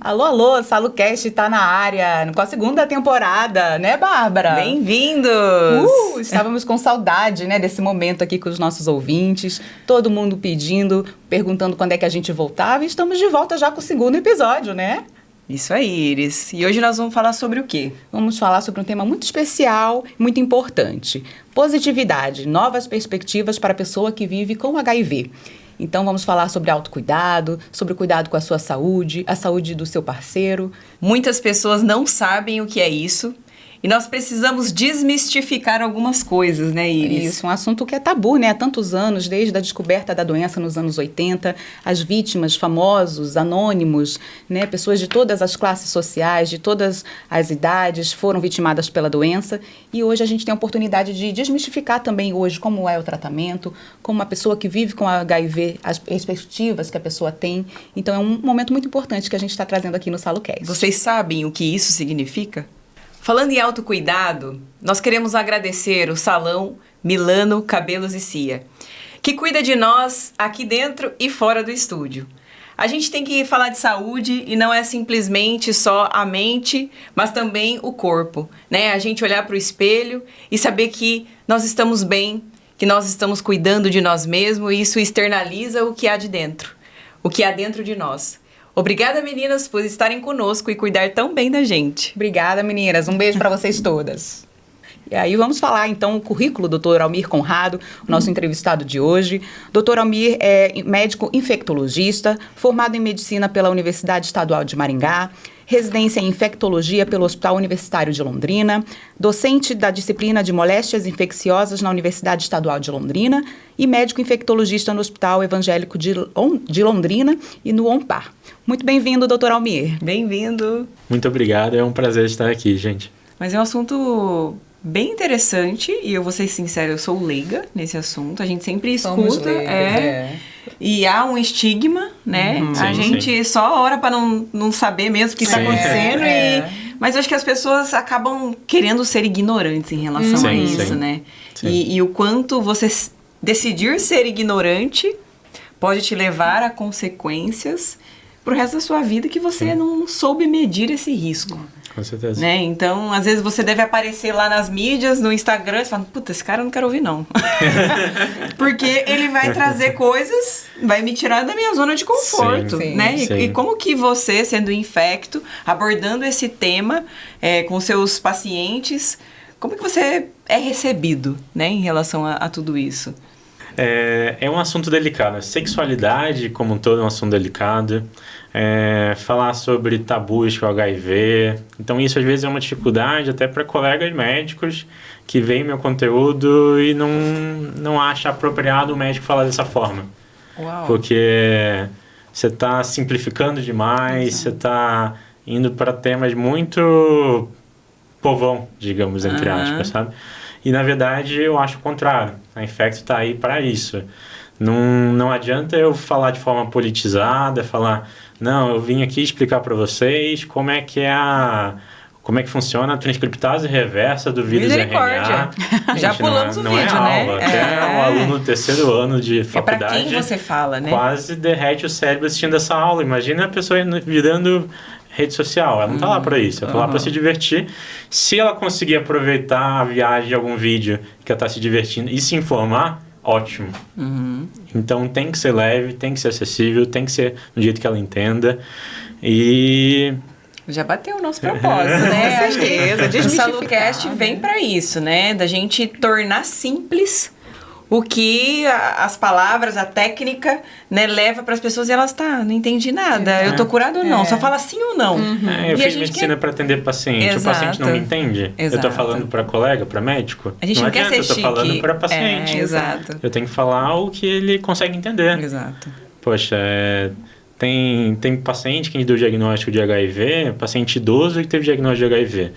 Alô, alô, SaluCast tá na área, com a segunda temporada, né, Bárbara? Bem-vindos! Estávamos com saudade, né, desse momento aqui com os nossos ouvintes, todo mundo pedindo, perguntando quando é que a gente voltava, e estamos de volta já com o segundo episódio, né? Isso aí, Iris. E hoje nós vamos falar sobre o quê? Vamos falar sobre um tema muito especial, muito importante. Positividade, novas perspectivas para a pessoa que vive com HIV. Então, vamos falar sobre autocuidado, sobre o cuidado com a sua saúde, a saúde do seu parceiro. Muitas pessoas não sabem o que é isso. E nós precisamos desmistificar algumas coisas, né, Iris? Isso, um assunto que é tabu, né? Há tantos anos, desde a descoberta da doença nos anos 80, as vítimas, famosos, anônimos, né? Pessoas de todas as classes sociais, de todas as idades, foram vitimadas pela doença. E hoje a gente tem a oportunidade de desmistificar também hoje como é o tratamento, como uma pessoa que vive com HIV, as perspectivas que a pessoa tem. Então, é um momento muito importante que a gente está trazendo aqui no SaluCast. Vocês sabem o que isso significa? Falando em autocuidado, nós queremos agradecer o Salão Milano Cabelos e Cia, que cuida de nós aqui dentro e fora do estúdio. A gente tem que falar de saúde e não é simplesmente só a mente, mas também o corpo, né? A gente olhar para o espelho e saber que nós estamos bem, que nós estamos cuidando de nós mesmos e isso externaliza o que há de dentro, o que há dentro de nós. Obrigada, meninas, por estarem conosco e cuidar tão bem da gente. Obrigada, meninas. Um beijo para vocês todas. E aí vamos falar, então, o currículo do Dr. Almir Conrado, o nosso entrevistado de hoje. Dr. Almir é médico infectologista, formado em medicina pela Universidade Estadual de Maringá, residência em infectologia pelo Hospital Universitário de Londrina, docente da disciplina de moléstias infecciosas na Universidade Estadual de Londrina e médico infectologista no Hospital Evangélico de Londrina e no ONPAR. Muito bem-vindo, doutor Almir. Bem-vindo. Muito obrigado, é um prazer estar aqui, gente. Mas é um assunto bem interessante e eu vou ser sincera, eu sou leiga nesse assunto. A gente sempre escuta, e há um estigma, né? A gente só ora para não saber mesmo o que está acontecendo. Mas eu acho que as pessoas acabam querendo ser ignorantes em relação a isso, né? E o quanto você decidir ser ignorante pode te levar a consequências pro resto da sua vida que você não soube medir esse risco. Com certeza. Né? Então, às vezes você deve aparecer lá nas mídias, no Instagram, e fala, puta, esse cara eu não quero ouvir, não. Porque ele vai trazer coisas, vai me tirar da minha zona de conforto, né? E como que você, sendo infecto, abordando esse tema com seus pacientes, como que você é recebido, né, em relação a tudo isso? É um assunto delicado. Sexualidade, como um todo, é um assunto delicado. Falar sobre tabus com o HIV. Então, isso às vezes é uma dificuldade até para colegas médicos que veem meu conteúdo e não acha apropriado o médico falar dessa forma. Uau. Porque você está simplificando demais, você está indo para temas muito povão, digamos, entre aspas, sabe? E, na verdade, eu acho o contrário. A Infecto está aí para isso. Não adianta eu falar de forma politizada, falar, não, eu vim aqui explicar para vocês como é que funciona a transcriptase reversa do vírus RNA. Já pulamos o vídeo, né? Não é aula, é um aluno do terceiro ano de faculdade. É para quem você fala, né? Quase derrete o cérebro assistindo essa aula. Imagina a pessoa virando rede social, ela não tá lá para isso, ela tá lá para se divertir. Se ela conseguir aproveitar a viagem de algum vídeo que ela tá se divertindo e se informar, ótimo. Então tem que ser leve, tem que ser acessível, tem que ser do jeito que ela entenda. E já bateu o nosso propósito, né? Acho que o SaluCast vem para isso, né? Da gente tornar simples o que as palavras, a técnica, né, leva para as pessoas e elas, não entendi nada, eu tô curado ou não, só fala sim ou não. Eu fiz medicina para atender paciente, o paciente não me entende. Eu tô falando para colega, para médico, a gente não quer ser eu tô falando para paciente. Eu tenho que falar o que ele consegue entender. Poxa, tem paciente que deu diagnóstico de HIV, paciente idoso que teve diagnóstico de HIV.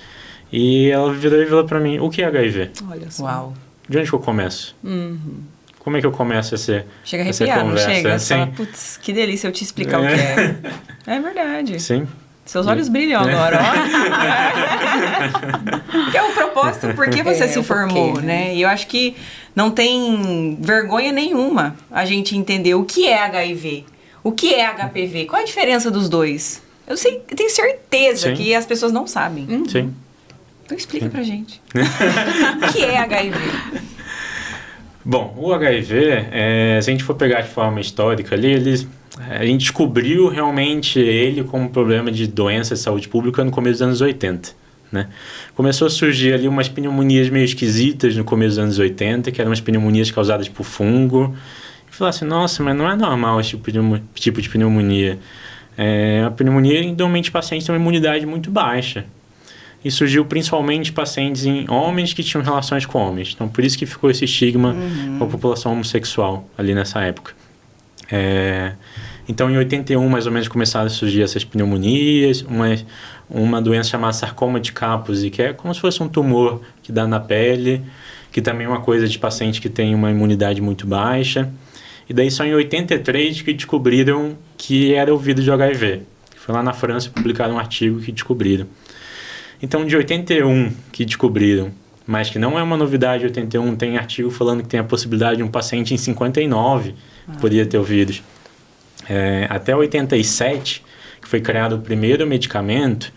E ela virou e falou para mim, o que é HIV? Olha só. Uau. De onde que eu começo? Como é que eu começo essa arrepiar, conversa? Não chega? Fala, putz, que delícia eu te explicar o que é. É verdade. Sim. Seus olhos brilham agora, ó. Que é o propósito, por que você se formou, né? E eu acho que não tem vergonha nenhuma a gente entender o que é HIV, o que é HPV, qual a diferença dos dois? Eu tenho certeza Sim. que as pessoas não sabem. Sim. Então explica pra gente. O que é HIV? Bom, o HIV, se a gente for pegar de forma histórica ali, a gente descobriu realmente ele como problema de doença de saúde pública no começo dos anos 80, né? Começou a surgir ali umas pneumonias meio esquisitas no começo dos anos 80, que eram umas pneumonias causadas por fungo. E falou assim, nossa, mas não é normal esse tipo de pneumonia. A pneumonia, normalmente, pacientes têm uma imunidade muito baixa. E surgiu principalmente pacientes em homens que tinham relações com homens. Então, por isso que ficou esse estigma com a população homossexual ali nessa época. Então, em 81, mais ou menos, começaram a surgir essas pneumonias, uma doença chamada sarcoma de Kaposi, que é como se fosse um tumor que dá na pele, que também é uma coisa de paciente que tem uma imunidade muito baixa. E daí, só em 83 que descobriram que era o vírus de HIV. Foi lá na França, publicaram um artigo que descobriram. Então, de 81 que descobriram, mas que não é uma novidade, 81 tem artigo falando que tem a possibilidade de um paciente em 59 poderia ter o vírus. Até 87, que foi criado o primeiro medicamento,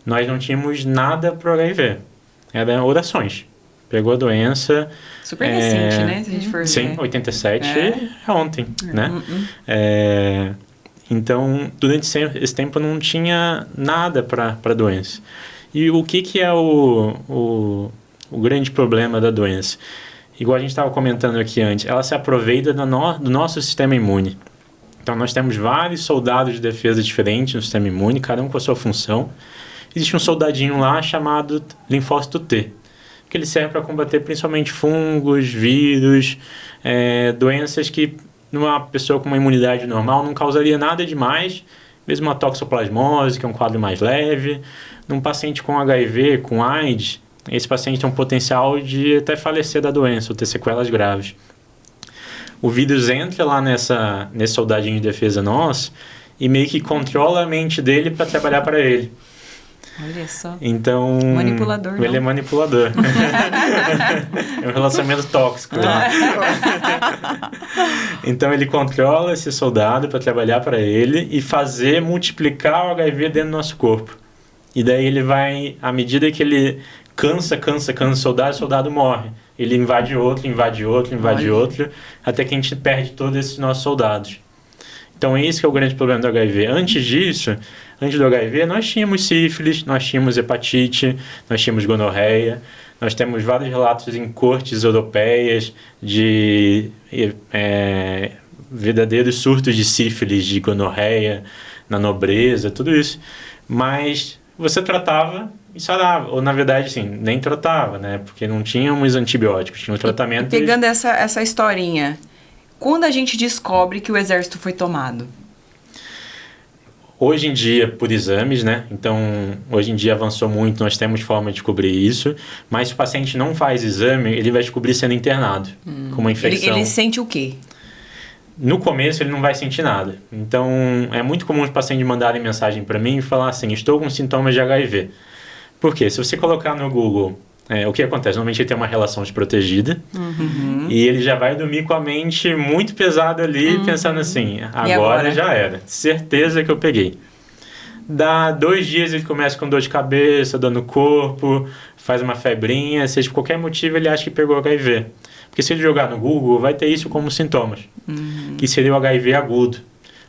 nós não tínhamos nada para o HIV. Era orações. Pegou a doença... Super recente, né? Se a gente for ver. Sim, 87 é ontem, né? Então, durante esse tempo não tinha nada para a doença. E o que é o grande problema da doença? Igual a gente estava comentando aqui antes, ela se aproveita do nosso sistema imune. Então, nós temos vários soldados de defesa diferentes no sistema imune, cada um com a sua função. Existe um soldadinho lá chamado linfócito T, que ele serve para combater principalmente fungos, vírus, doenças que numa pessoa com uma imunidade normal não causaria nada demais, mesmo uma toxoplasmose, que é um quadro mais leve. Num paciente com HIV, com AIDS, esse paciente tem um potencial de até falecer da doença ou ter sequelas graves. O vírus entra lá nesse soldadinho de defesa nosso e meio que controla a mente dele para trabalhar para ele. Olha só. Então... Manipulador, ele é manipulador. É um relacionamento tóxico. Então, ele controla esse soldado para trabalhar para ele e multiplicar o HIV dentro do nosso corpo. E daí ele vai, à medida que ele cansa o soldado morre. Ele invade outro, até que a gente perde todos esses nossos soldados. Então, esse que é o grande problema do HIV. Antes do HIV, nós tínhamos sífilis, nós tínhamos hepatite, nós tínhamos gonorreia. Nós temos vários relatos em cortes europeias de verdadeiros surtos de sífilis, de gonorreia, na nobreza, tudo isso. Mas você tratava e sarava. Ou, na verdade, assim, nem tratava, né? Porque não tínhamos antibióticos, tinha um tratamento... E pegando essa historinha, quando a gente descobre que o exército foi tomado? Hoje em dia, por exames, né? Então, hoje em dia avançou muito, nós temos forma de descobrir isso. Mas se o paciente não faz exame, ele vai descobrir sendo internado com uma infecção. Ele sente o quê? No começo, ele não vai sentir nada. Então, é muito comum os pacientes mandarem mensagem para mim e falar assim, estou com sintomas de HIV. Por quê? Se você colocar no Google, o que acontece? Normalmente ele tem uma relação desprotegida e ele já vai dormir com a mente muito pesada ali, pensando assim, agora já era. Certeza que eu peguei. Dá 2 dias ele começa com dor de cabeça, dor no corpo, faz uma febrinha, seja por qualquer motivo ele acha que pegou HIV. Porque se ele jogar no Google, vai ter isso como sintomas, que seria o HIV agudo.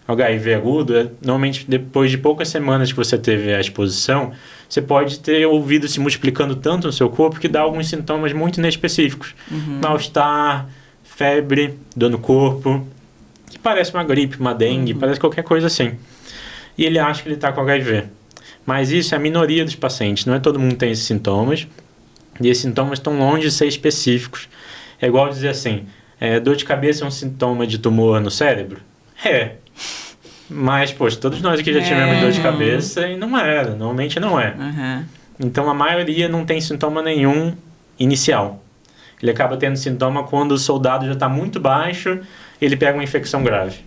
O HIV agudo, normalmente depois de poucas semanas que você teve a exposição, você pode ter o vírus se multiplicando tanto no seu corpo que dá alguns sintomas muito inespecíficos. Mal-estar, febre, dor no corpo, que parece uma gripe, uma dengue, parece qualquer coisa assim. E ele acha que ele está com HIV. Mas isso é a minoria dos pacientes, não é todo mundo tem esses sintomas. E esses sintomas estão longe de ser específicos. É igual dizer assim, dor de cabeça é um sintoma de tumor no cérebro? Mas, poxa, todos nós aqui já tivemos dor de cabeça e não era, normalmente não é. Então, a maioria não tem sintoma nenhum inicial. Ele acaba tendo sintoma quando o soldado já está muito baixo, ele pega uma infecção grave.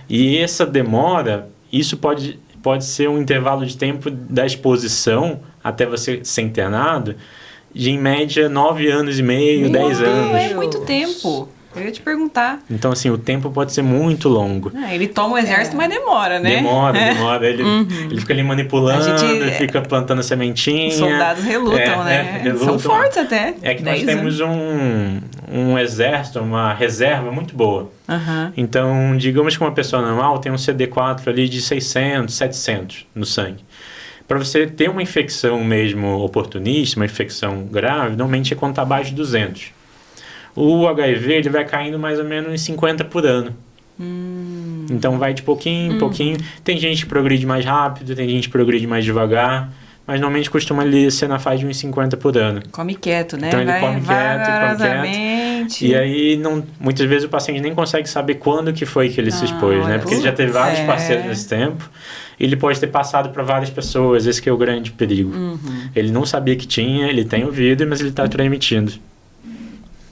E essa demora, isso pode ser um intervalo de tempo da exposição até você ser internado, de em média 9 anos e meio, 10 anos. É muito tempo. Eu ia te perguntar. Então, assim, o tempo pode ser muito longo. Ele toma o exército, mas demora, né? Demora. Ele fica ali manipulando, fica plantando sementinha. Os soldados relutam, né? Relutam. São fortes até. É que nós temos um exército, uma reserva muito boa. Então, digamos que uma pessoa normal tem um CD4 ali de 600, 700 no sangue. Para você ter uma infecção mesmo oportunista, uma infecção grave, normalmente é quando está abaixo de 200. O HIV ele vai caindo mais ou menos em 50 por ano. Então vai de pouquinho em pouquinho. Tem gente que progride mais rápido, tem gente que progride mais devagar, mas normalmente costuma ali ser na faixa de uns 50 por ano. Come quieto, né? Então ele come quieto. E aí muitas vezes o paciente nem consegue saber quando que foi que ele se expôs, né? Porque ele já teve vários parceiros nesse tempo. Ele pode ter passado para várias pessoas, esse que é o grande perigo. Ele não sabia que tinha, ele tem ouvido, mas ele está transmitindo.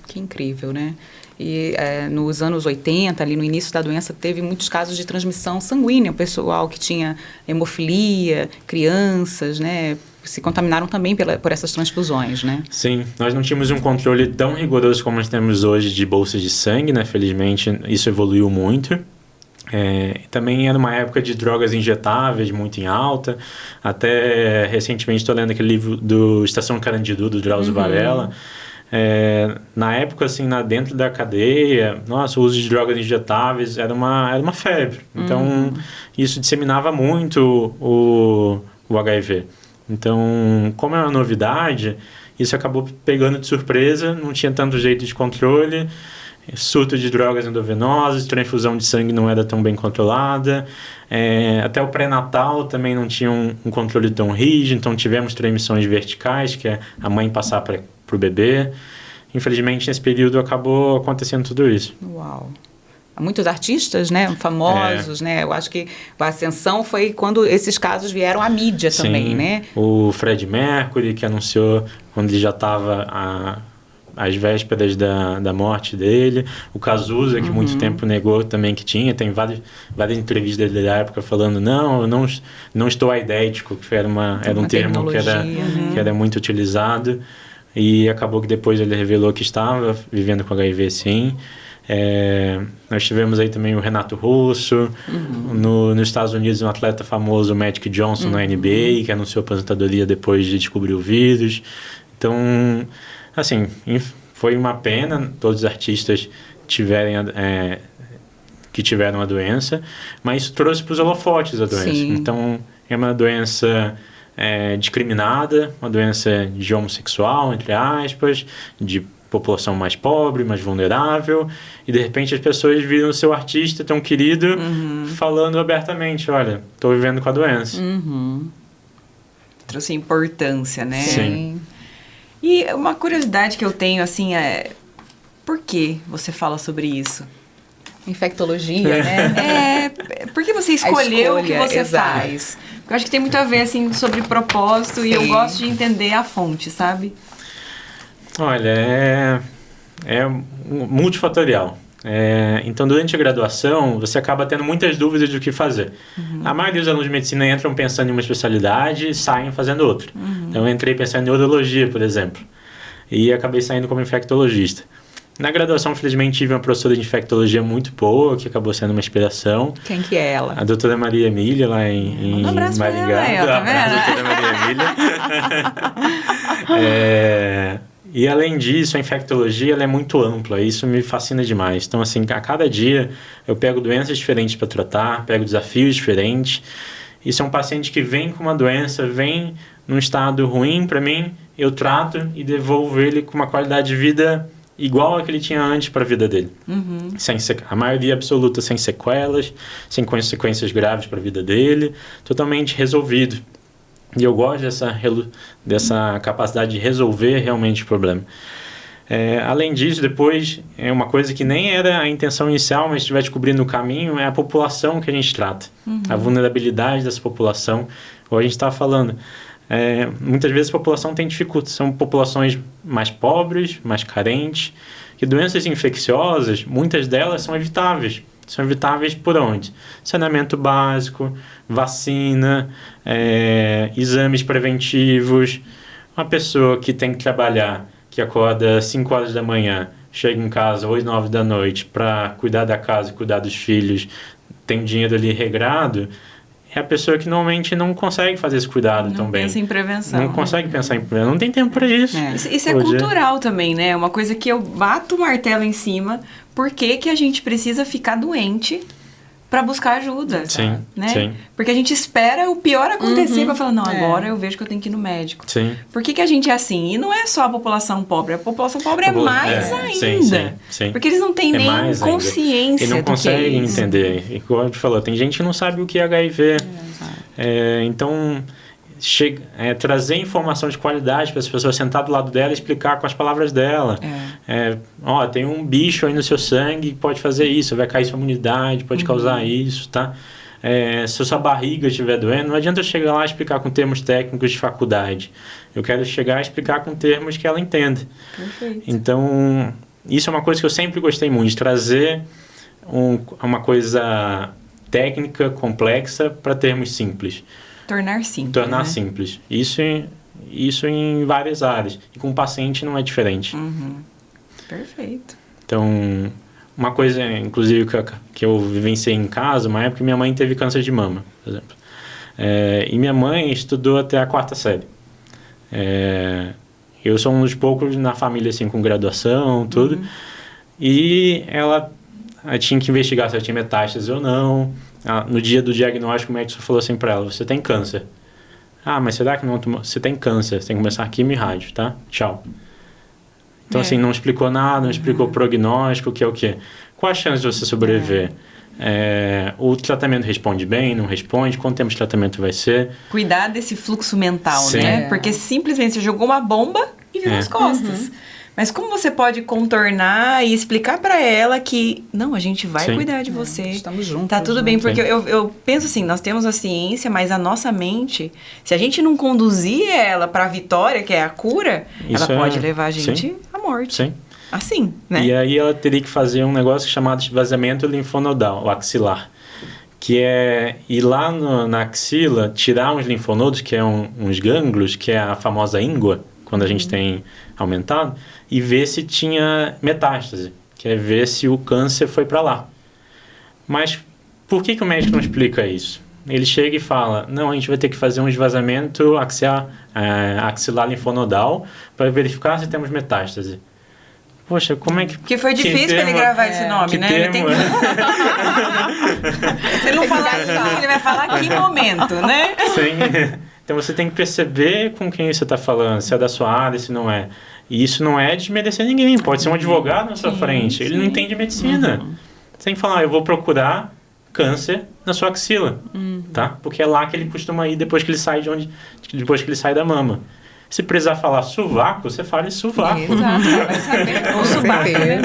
Que incrível, né? E nos anos 80, ali no início da doença, teve muitos casos de transmissão sanguínea. O pessoal que tinha hemofilia, crianças, né? Se contaminaram também por essas transfusões, né? Sim, nós não tínhamos um controle tão rigoroso como nós temos hoje de bolsas de sangue, né? Felizmente, isso evoluiu muito. Também era uma época de drogas injetáveis muito em alta. Até recentemente estou lendo aquele livro do Estação Carandiru, do Drauzio Varela. Na época, assim, dentro da cadeia, o uso de drogas injetáveis era uma febre. Então, isso disseminava muito o HIV. Então, como é uma novidade, isso acabou pegando de surpresa, não tinha tanto jeito de controle. Surto de drogas endovenosas, transfusão de sangue não era tão bem controlada. Até o pré-natal também não tinha um controle tão rígido, então tivemos transmissões verticais, que é a mãe passar para o bebê. Infelizmente, nesse período acabou acontecendo tudo isso. Uau! Muitos artistas, né, famosos, né? Eu acho que a ascensão foi quando esses casos vieram à mídia também, né? O Freddie Mercury, que anunciou quando ele já estava às vésperas da morte dele. O Cazuza, que muito tempo negou também que tinha. Tem várias entrevistas dele da época falando, eu não estou aidético, que era um termo que era muito utilizado. E acabou que depois ele revelou que estava vivendo com HIV, sim. Nós tivemos aí também o Renato Russo, nos Estados Unidos um atleta famoso, o Magic Johnson, na NBA, que anunciou aposentadoria depois de descobrir o vírus. Então, assim, foi uma pena todos os artistas que tiveram a doença, mas isso trouxe para os holofotes a doença. Sim. Então, é uma doença discriminada, uma doença de homossexual, entre aspas, de população mais pobre, mais vulnerável, e de repente as pessoas viram o seu artista tão querido falando abertamente, olha, estou vivendo com a doença. Trouxe importância, né? Sim. E uma curiosidade que eu tenho, assim, por que você fala sobre isso? Infectologia, né? Por que você escolheu o que você faz? Porque eu acho que tem muito a ver, assim, sobre propósito. Sim. E eu gosto de entender a fonte, sabe? Olha, é multifatorial. Então, durante a graduação, você acaba tendo muitas dúvidas do que fazer. A maioria dos alunos de medicina entram pensando em uma especialidade e saem fazendo outra. Então, eu entrei pensando em urologia, por exemplo, e acabei saindo como infectologista. Na graduação, felizmente, tive uma professora de infectologia muito boa, que acabou sendo uma inspiração. Quem que é ela? A doutora Maria Emília, lá em Maringá. Doutora Maria Emília. E, além disso, a infectologia ela é muito ampla, isso me fascina demais. Então, assim, a cada dia eu pego doenças diferentes para tratar, pego desafios diferentes. E se é um paciente que vem com uma doença, vem num estado ruim para mim, eu trato e devolvo ele com uma qualidade de vida igual a que ele tinha antes para a vida dele. A maioria absoluta sem sequelas, sem consequências graves para a vida dele, totalmente resolvido. E eu gosto dessa capacidade de resolver realmente o problema. Além disso, depois, uma coisa que nem era a intenção inicial, mas estiver descobrindo no caminho, é a população que a gente trata. A vulnerabilidade dessa população, como a gente estava falando. Muitas vezes a população tem dificuldades, são populações mais pobres, mais carentes, e doenças infecciosas, muitas delas são evitáveis. São evitáveis por onde? Saneamento básico, vacina, exames preventivos. Uma pessoa que tem que trabalhar, que acorda às 5 horas da manhã, chega em casa 8, 9 da noite para cuidar da casa, cuidar dos filhos, tem um dinheiro ali regrado, é a pessoa que normalmente não consegue fazer esse cuidado tão bem. Não pensa em prevenção. Não consegue pensar em prevenção, não tem tempo para isso. Isso é cultural também, né? Uma coisa que eu bato o martelo em cima. Por que a gente precisa ficar doente para buscar ajuda? Sim, né? sim. Porque a gente espera o pior acontecer para falar, não, agora eu vejo que eu tenho que ir no médico. Sim. Por que a gente é assim? E não é só a população pobre. A população pobre é mais ainda. Sim. Porque eles não têm nem consciência do que é isso. E não conseguem entender. E como a gente falou, tem gente que não sabe o que é HIV. Então, trazer informação de qualidade para as pessoas, sentar do lado dela e explicar com as palavras dela. Tem um bicho aí no seu sangue que pode fazer isso, vai cair sua imunidade, pode causar isso, tá? Se a sua barriga estiver doendo, não adianta eu chegar lá e explicar com termos técnicos de faculdade. Eu quero chegar e explicar com termos que ela entenda. Perfeito. Então, isso é uma coisa que eu sempre gostei muito, de trazer uma coisa técnica, complexa, para termos simples. Tornar simples. Isso em várias áreas. E com o paciente não é diferente. Perfeito. Então, uma coisa, inclusive, que eu vivenciei em casa, uma época que minha mãe teve câncer de mama, por exemplo. E minha mãe estudou até a 4ª série. Eu sou um dos poucos na família, assim, com graduação, tudo. E ela tinha que investigar se ela tinha metástase ou não. No dia do diagnóstico, o médico falou assim para ela, você tem câncer. Mas será que não? Você tem câncer, você tem que começar quimio e rádio, tá? Tchau. Então, assim, não explicou nada, não explicou o prognóstico, que é o quê? Qual a chance de você sobreviver? O tratamento responde bem, não responde? Quanto tempo de tratamento vai ser? Cuidar desse fluxo mental, né? Porque simplesmente você jogou uma bomba e virou as costas. Mas como você pode contornar e explicar para ela que, não, a gente vai cuidar de você. Estamos juntos. Tá tudo bem, porque eu penso assim, nós temos a ciência, mas a nossa mente, se a gente não conduzir ela para a vitória, que é a cura, ela pode levar a gente à morte. Sim. Assim, né? E aí ela teria que fazer um negócio chamado esvaziamento linfonodal, o axilar. Que é ir lá na axila, tirar uns linfonodos, que é uns gânglios, que é a famosa íngua, quando a gente tem aumentado, e ver se tinha metástase, que é ver se o câncer foi para lá. Mas por que o médico não explica isso? Ele chega e fala, não, a gente vai ter que fazer um esvaziamento axilar linfonodal para verificar se temos metástase. Poxa, como é que... Porque foi difícil para ele gravar esse nome, né? Ele tem que... Se ele não falar isso, ele vai falar que momento, né? Sim. Então você tem que perceber com quem você está falando, se é da sua área, se não é. E isso não é desmerecer ninguém. Pode ser um advogado na sua frente. Ele não entende medicina. Você tem que falar, eu vou procurar câncer na sua axila, tá? Porque é lá que ele costuma ir depois que ele sai depois que ele sai da mama. Se precisar falar sovaco, você fala em sovaco. Exato, vai saber. Ou sovaco, né?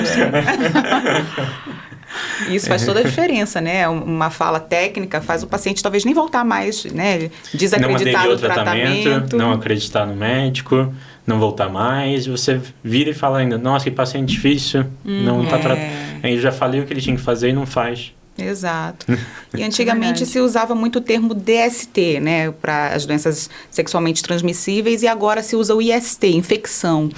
Isso faz toda a diferença, né? Uma fala técnica faz o paciente talvez nem voltar mais, né? Desacreditar no tratamento. Não acreditar no médico, não voltar mais. Você vira e fala ainda, nossa, que paciente difícil, não tá tratando. Eu já falei o que ele tinha que fazer e não faz. Exato. E antigamente se usava muito o termo DST, né, para as doenças sexualmente transmissíveis, e agora se usa o IST, infecção.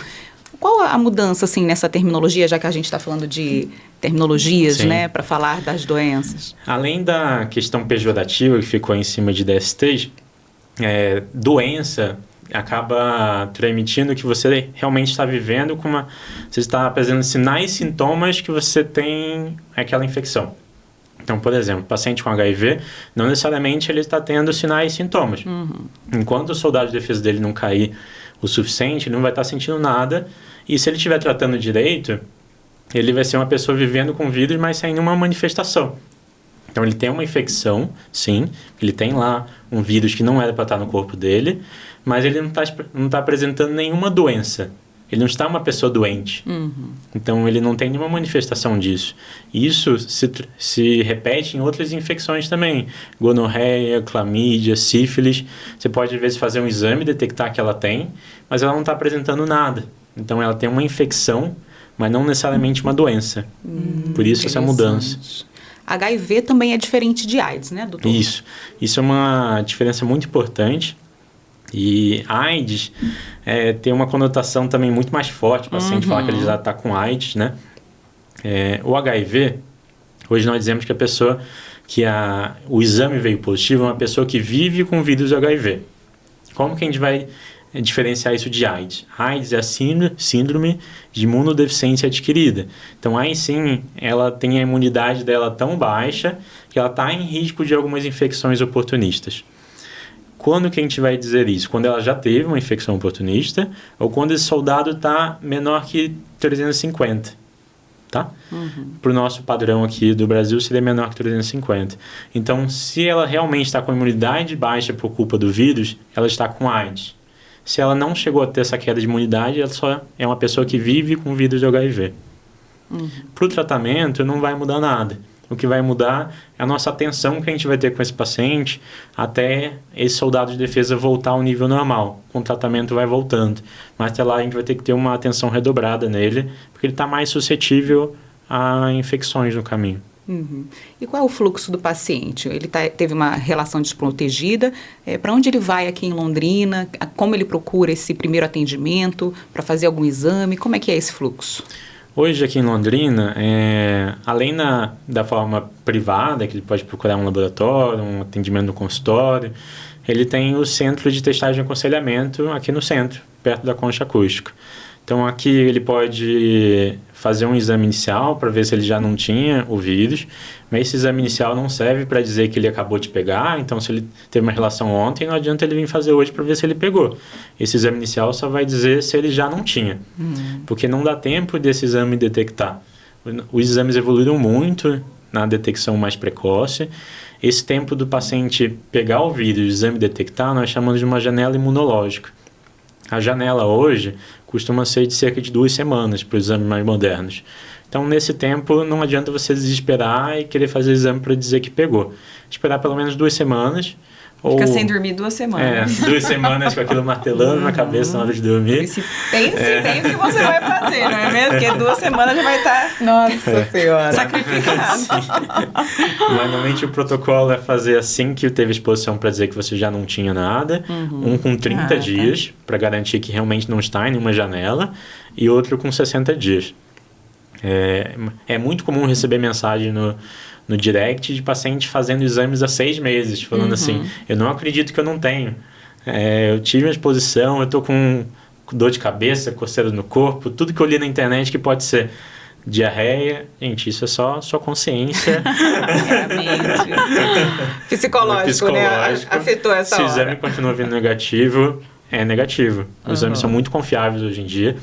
Qual a mudança, assim, nessa terminologia, já que a gente está falando de terminologias, né, para falar das doenças? Além da questão pejorativa que ficou em cima de DST, doença acaba transmitindo que você realmente está vivendo com você está apresentando sinais e sintomas que você tem aquela infecção. Então, por exemplo, paciente com HIV, não necessariamente ele está tendo sinais e sintomas. Enquanto o soldado de defesa dele não cair o suficiente, ele não vai estar sentindo nada. E se ele estiver tratando direito, ele vai ser uma pessoa vivendo com vírus, mas sem nenhuma manifestação. Então, ele tem uma infecção, sim. Ele tem lá um vírus que não era para estar no corpo dele, mas ele não está apresentando nenhuma doença. Ele não está uma pessoa doente. Então, ele não tem nenhuma manifestação disso. Isso se repete em outras infecções também. Gonorreia, clamídia, sífilis. Você pode, às vezes, fazer um exame e detectar que ela tem, mas ela não está apresentando nada. Então, ela tem uma infecção, mas não necessariamente uma doença. Por isso, essa mudança. HIV também é diferente de AIDS, né, doutor? Isso é uma diferença muito importante. E AIDS tem uma conotação também muito mais forte, o paciente falar que ele já está com AIDS, né? O HIV, hoje nós dizemos que a pessoa o exame veio positivo é uma pessoa que vive com vírus HIV. Como que a gente vai diferenciar isso de AIDS? AIDS é a síndrome de imunodeficiência adquirida. Então, aí sim, ela tem a imunidade dela tão baixa que ela está em risco de algumas infecções oportunistas. Quando que a gente vai dizer isso? Quando ela já teve uma infecção oportunista ou quando esse soldado está menor que 350, tá? Para o nosso padrão aqui do Brasil, seria menor que 350. Então, se ela realmente está com imunidade baixa por culpa do vírus, ela está com AIDS. Se ela não chegou a ter essa queda de imunidade, ela só é uma pessoa que vive com vírus de HIV. Para o tratamento, não vai mudar nada. O que vai mudar é a nossa atenção que a gente vai ter com esse paciente até esse soldado de defesa voltar ao nível normal. Com o tratamento vai voltando. Mas até lá a gente vai ter que ter uma atenção redobrada nele, porque ele está mais suscetível a infecções no caminho. E qual é o fluxo do paciente? Ele teve uma relação desprotegida, para onde ele vai aqui em Londrina? Como ele procura esse primeiro atendimento para fazer algum exame? Como é que é esse fluxo? Hoje aqui em Londrina, além da forma privada, que ele pode procurar um laboratório, um atendimento no consultório, ele tem o centro de testagem e aconselhamento aqui no centro, perto da concha acústica. Então aqui ele pode fazer um exame inicial para ver se ele já não tinha o vírus, mas esse exame inicial não serve para dizer que ele acabou de pegar, então se ele teve uma relação ontem, não adianta ele vir fazer hoje para ver se ele pegou. Esse exame inicial só vai dizer se ele já não tinha, porque não dá tempo desse exame detectar. Os exames evoluíram muito na detecção mais precoce. Esse tempo do paciente pegar o vírus e o exame detectar, nós chamamos de uma janela imunológica. A janela hoje costuma ser de cerca de 2 semanas para os exames mais modernos. Então, nesse tempo, não adianta você desesperar e querer fazer exame para dizer que pegou. Esperar pelo menos 2 semanas. Fica sem dormir 2 semanas. 2 semanas com aquilo martelando na cabeça na hora de dormir. Pense bem o que você vai fazer, não é mesmo? Porque 2 semanas já vai estar, nossa senhora, sacrificado. Mas, normalmente, o protocolo é fazer assim que teve exposição para dizer que você já não tinha nada. Um com 30 dias, para garantir que realmente não está em nenhuma janela. E outro com 60 dias. É muito comum receber mensagem no direct de paciente fazendo exames há 6 meses, falando assim, eu não acredito que eu não tenho. Eu tive uma exposição, eu estou com dor de cabeça, coceira no corpo, tudo que eu li na internet que pode ser diarreia. Gente, isso é só sua consciência. Psicológico, né? Afetou essa hora. Se o exame continua vindo negativo, é negativo. Os exames são muito confiáveis hoje em dia.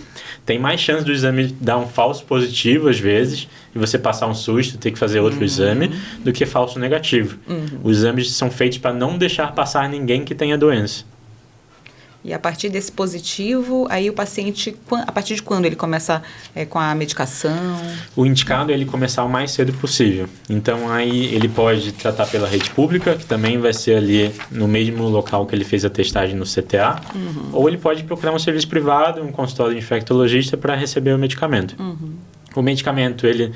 Tem mais chance do exame dar um falso positivo, às vezes, e você passar um susto, ter que fazer outro exame, do que falso negativo. Os exames são feitos para não deixar passar ninguém que tenha doença. E a partir desse positivo, aí o paciente, a partir de quando ele começa com a medicação? O indicado é ele começar o mais cedo possível. Então, aí ele pode tratar pela rede pública, que também vai ser ali no mesmo local que ele fez a testagem no CTA, ou ele pode procurar um serviço privado, um consultório de infectologista para receber o medicamento. O medicamento, ele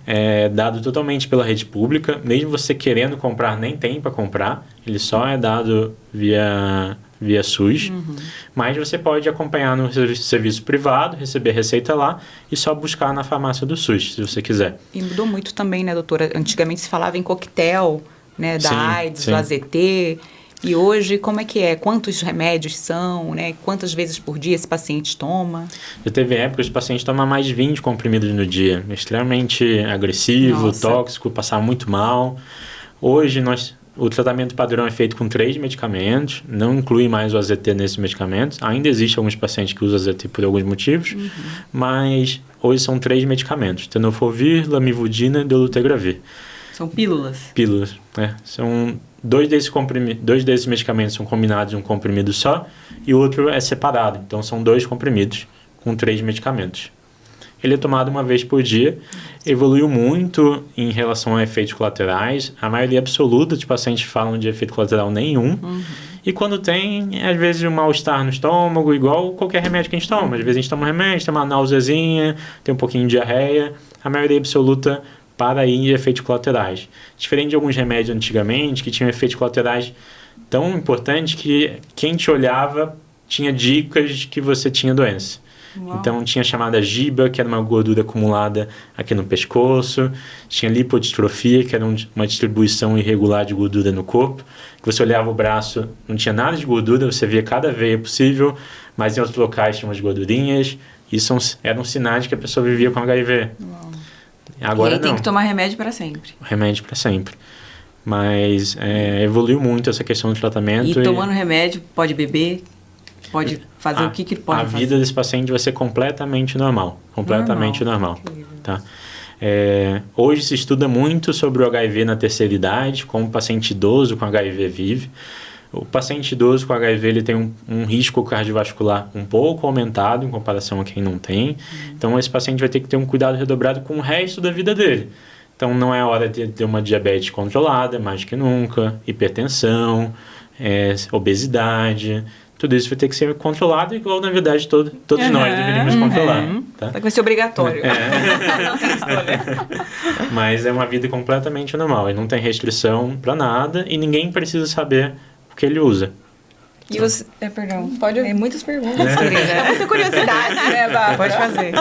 é dado totalmente pela rede pública, mesmo você querendo comprar, nem tem para comprar, ele só é dado via SUS, mas você pode acompanhar no serviço privado, receber receita lá e só buscar na farmácia do SUS, se você quiser. E mudou muito também, né, doutora? Antigamente se falava em coquetel, né, da AIDS, do AZT, e hoje como é que é? Quantos remédios são, né? Quantas vezes por dia esse paciente toma? Já teve épocas que o paciente toma mais de 20 comprimidos no dia, extremamente agressivo, tóxico, passar muito mal. Hoje o tratamento padrão é feito com 3 medicamentos, não inclui mais o AZT nesses medicamentos. Ainda existem alguns pacientes que usam AZT por alguns motivos, mas hoje são 3 medicamentos: tenofovir, lamivudina e dolutegravir. São pílulas? Pílulas, né? São 2 desses medicamentos são combinados em um comprimido só e o outro é separado. Então, são 2 comprimidos com 3 medicamentos. Ele é tomado uma vez por dia, evoluiu muito em relação a efeitos colaterais. A maioria absoluta de pacientes falam de efeito colateral nenhum. E quando tem, às vezes um mal-estar no estômago, igual qualquer remédio que a gente toma. Às vezes a gente toma um remédio, tem uma náuseazinha, tem um pouquinho de diarreia. A maioria absoluta para aí em efeitos colaterais. Diferente de alguns remédios antigamente, que tinham efeitos colaterais tão importante que quem te olhava tinha dicas de que você tinha doença. Uau. Então, tinha a chamada GIBA, que era uma gordura acumulada aqui no pescoço. Tinha lipodistrofia, que era uma distribuição irregular de gordura no corpo. Que você olhava o braço, não tinha nada de gordura, você via cada veia possível, mas em outros locais tinha umas gordurinhas. Isso eram sinais de que a pessoa vivia com HIV. Uau. Agora e aí não. tem que tomar remédio para sempre. Remédio para sempre. Mas evoluiu muito essa questão do tratamento. E tomando remédio, pode beber? Pode fazer o que pode fazer? A vida desse paciente vai ser completamente normal. Completamente normal. Tá? Hoje se estuda muito sobre o HIV na terceira idade, como o paciente idoso com HIV vive. O paciente idoso com HIV ele tem um risco cardiovascular um pouco aumentado em comparação a quem não tem. Então, esse paciente vai ter que ter um cuidado redobrado com o resto da vida dele. Então, não é hora de ter uma diabetes controlada, mais que nunca, hipertensão, obesidade. Tudo isso vai ter que ser controlado, igual, na verdade, todos nós deveríamos controlar. Tá? Vai ser obrigatório. Não tem escolha. Mas é uma vida completamente normal. E não tem restrição para nada e ninguém precisa saber o que ele usa. E você... perdão. Pode... muitas perguntas, querida. É muita curiosidade, né, Bárbara? Pode fazer.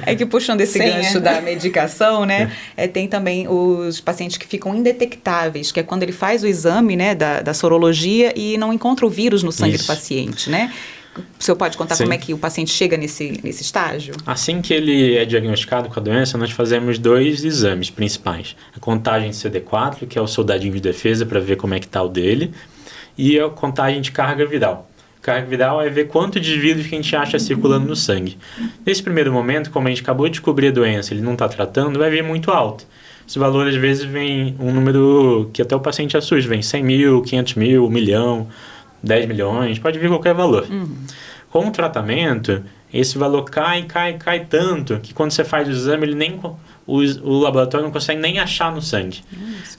É que puxando esse gancho da medicação, né? Tem também os pacientes que ficam indetectáveis, que é quando ele faz o exame, né, da sorologia e não encontra o vírus no sangue do paciente, né? O senhor pode contar como é que o paciente chega nesse estágio? Assim que ele é diagnosticado com a doença, nós fazemos 2 exames principais. A contagem de CD4, que é o soldadinho de defesa, para ver como é que está o dele, e a contagem de carga viral. Carga viral é ver quanto de vírus que a gente acha circulando no sangue. Nesse primeiro momento, como a gente acabou de descobrir a doença, ele não está tratando, vai vir muito alto. Esse valor, às vezes, vem um número que até o paciente assusta, vem 100 mil, 500 mil, 1 milhão, 10 milhões, pode vir qualquer valor. Com o tratamento, esse valor cai tanto que quando você faz o exame, o laboratório não consegue nem achar no sangue.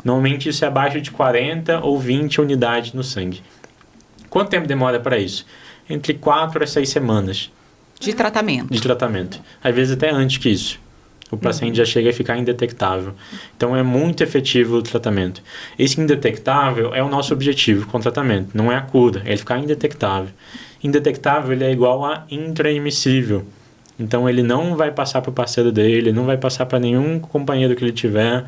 Normalmente isso é abaixo de 40 ou 20 unidades no sangue. Quanto tempo demora para isso? Entre 4 a 6 semanas. De tratamento? De tratamento. Às vezes até antes que isso. O paciente já chega a ficar indetectável. Então é muito efetivo o tratamento. Esse indetectável é o nosso objetivo com o tratamento. Não é a cura, é ele ficar indetectável. Indetectável ele é igual a intransmissível. Então, ele não vai passar para o parceiro dele, não vai passar para nenhum companheiro que ele tiver.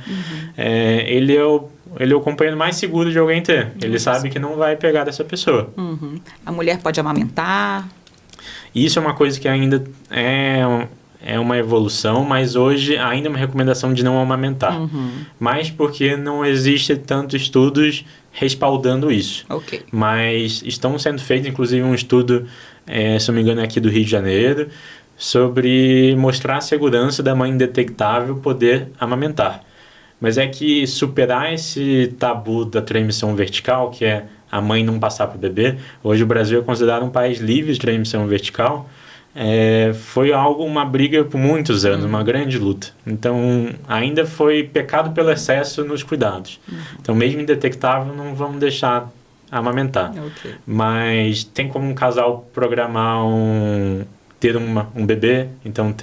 Ele é o companheiro mais seguro de alguém ter. Ele sabe que não vai pegar dessa pessoa. A mulher pode amamentar? Isso é uma coisa que ainda é uma evolução, mas hoje ainda é uma recomendação de não amamentar. Mas porque não existe tantos estudos respaldando isso. Mas estão sendo feitos, inclusive um estudo, se não me engano, aqui do Rio de Janeiro, sobre mostrar a segurança da mãe indetectável poder amamentar. Mas é que superar esse tabu da transmissão vertical, que é a mãe não passar para o bebê, hoje o Brasil é considerado um país livre de transmissão vertical, foi uma briga por muitos anos, uma grande luta. Então, ainda foi pecado pelo excesso nos cuidados. Então, mesmo indetectável, não vamos deixar amamentar. Mas tem como um casal programar ter um bebê, então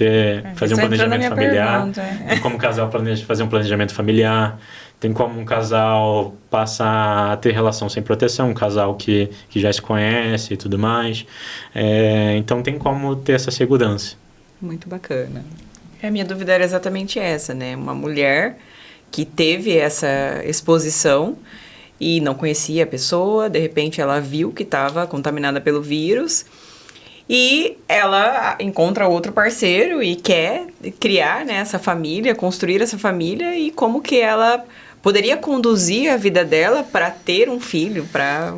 fazer um planejamento familiar. Tem como um casal fazer um planejamento familiar. Tem como um casal passar a ter relação sem proteção, um casal que já se conhece e tudo mais. Então tem como ter essa segurança. Muito bacana. A minha dúvida era exatamente essa, né? Uma mulher que teve essa exposição e não conhecia a pessoa, de repente ela viu que estava contaminada pelo vírus. E ela encontra outro parceiro e quer criar, né, essa família, construir essa família, e como que ela poderia conduzir a vida dela para ter um filho, para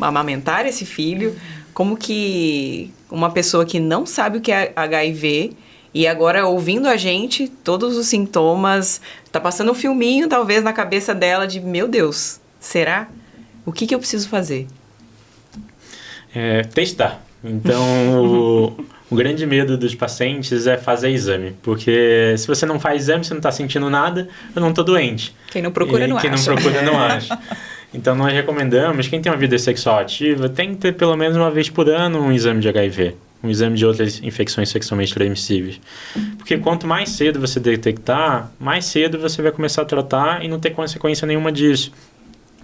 amamentar esse filho, como que uma pessoa que não sabe o que é HIV e agora ouvindo a gente, todos os sintomas, está passando um filminho talvez na cabeça dela de, meu Deus, será? O que eu preciso fazer? Testar. Então, o grande medo dos pacientes é fazer exame, porque se você não faz exame, você não está sentindo nada, eu não estou doente. Quem não procura não acha. Quem não procura não acha. Então, nós recomendamos, quem tem uma vida sexual ativa, tem que ter pelo menos uma vez por ano um exame de HIV, um exame de outras infecções sexualmente transmissíveis. Porque quanto mais cedo você detectar, mais cedo você vai começar a tratar e não ter consequência nenhuma disso.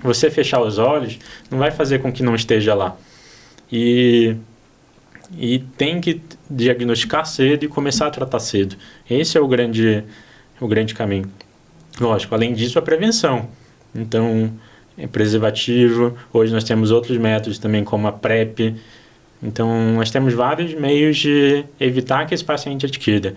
você fechar os olhos não vai fazer com que não esteja lá. E tem que diagnosticar cedo e começar a tratar cedo. Esse é o grande caminho. Lógico, além disso, a prevenção. Então, é preservativo. Hoje nós temos outros métodos também, como a PrEP. Então, nós temos vários meios de evitar que esse paciente adquira.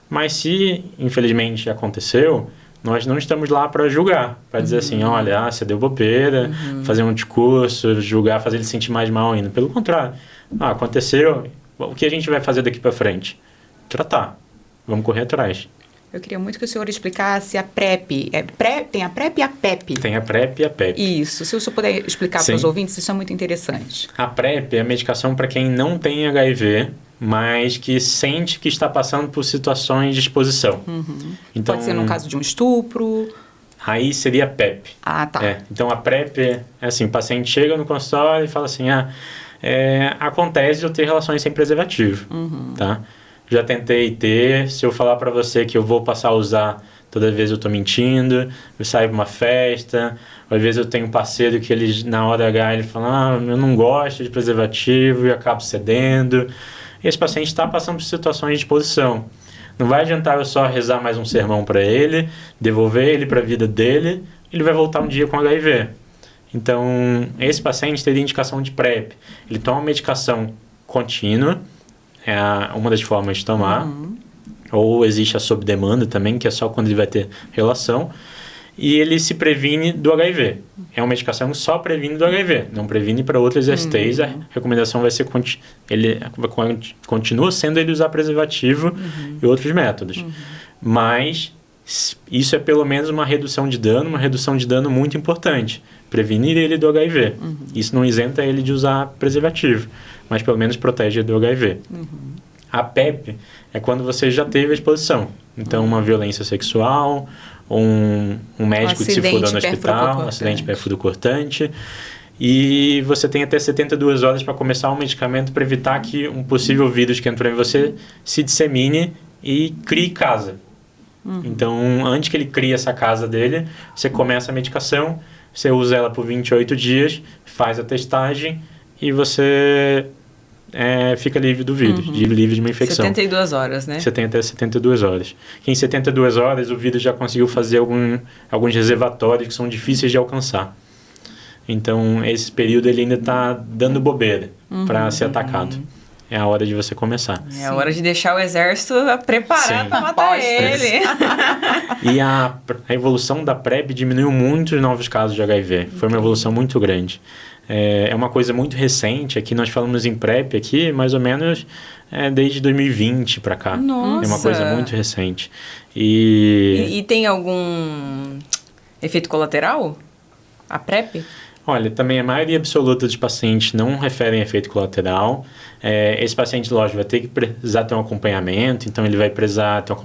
Mas se, infelizmente, aconteceu, nós não estamos lá para julgar, para dizer assim, olha, você deu bobeira, fazer um discurso, julgar, fazer ele se sentir mais mal ainda. Pelo contrário, aconteceu, o que a gente vai fazer daqui para frente? Tratar. Vamos correr atrás. Eu queria muito que o senhor explicasse a PrEP. Tem a PrEP e a PEP. Tem a PrEP e a PEP. Isso. Se o senhor puder explicar para os ouvintes, isso é muito interessante. A PrEP é a medicação para quem não tem HIV, mas que sente que está passando por situações de exposição. Então, pode ser no caso de um estupro. Aí seria a PEP. Ah, tá. Então, a PrEP é assim, o paciente chega no consultório e fala assim, acontece de eu ter relações sem preservativo, tá? Já tentei ter, se eu falar para você que eu vou passar a usar, toda vez eu estou mentindo, eu saio para uma festa, ou às vezes eu tenho um parceiro que ele, na hora H, ele fala, eu não gosto de preservativo e acabo cedendo. E esse paciente está passando por situações de exposição. Não vai adiantar eu só rezar mais um sermão para ele, devolver ele para a vida dele, ele vai voltar um dia com HIV. Então, esse paciente teria indicação de PrEP. Ele toma uma medicação contínua, é uma das formas de tomar, ou existe a sob demanda também, que é só quando ele vai ter relação, e ele se previne do HIV. É uma medicação que só previne do HIV, não previne para outras STIs. A recomendação vai ser, ele continua sendo ele usar preservativo e outros métodos. Mas isso é pelo menos uma redução de dano muito importante. Prevenir ele do HIV. Isso não isenta ele de usar preservativo, mas pelo menos protege ele do HIV. A PEP é quando você já teve a exposição. Então, uma violência sexual, um médico que se furou no hospital, um acidente perfuro-cortante. E você tem até 72 horas para começar um medicamento para evitar que um possível vírus que entrou em você se dissemine e crie casa. Então, antes que ele crie essa casa dele, você começa a medicação, você usa ela por 28 dias, faz a testagem e você fica livre do vírus, livre de uma infecção. 72 horas, né? Você tem até 72 horas. E em 72 horas, o vírus já conseguiu fazer alguns reservatórios que são difíceis de alcançar. Então, esse período ele ainda está dando bobeira para ser atacado. É a hora de você começar. É a hora de deixar o exército preparado para matar ele. E a evolução da PrEP diminuiu muito os novos casos de HIV. Foi uma evolução muito grande. É uma coisa muito recente. Aqui nós falamos em PrEP aqui, mais ou menos desde 2020 para cá. Nossa. É uma coisa muito recente. E tem algum efeito colateral? A PrEP? Olha, também a maioria absoluta dos pacientes não referem a efeito colateral. Esse paciente, lógico, vai ter que precisar ter um acompanhamento, então ele vai precisar ter um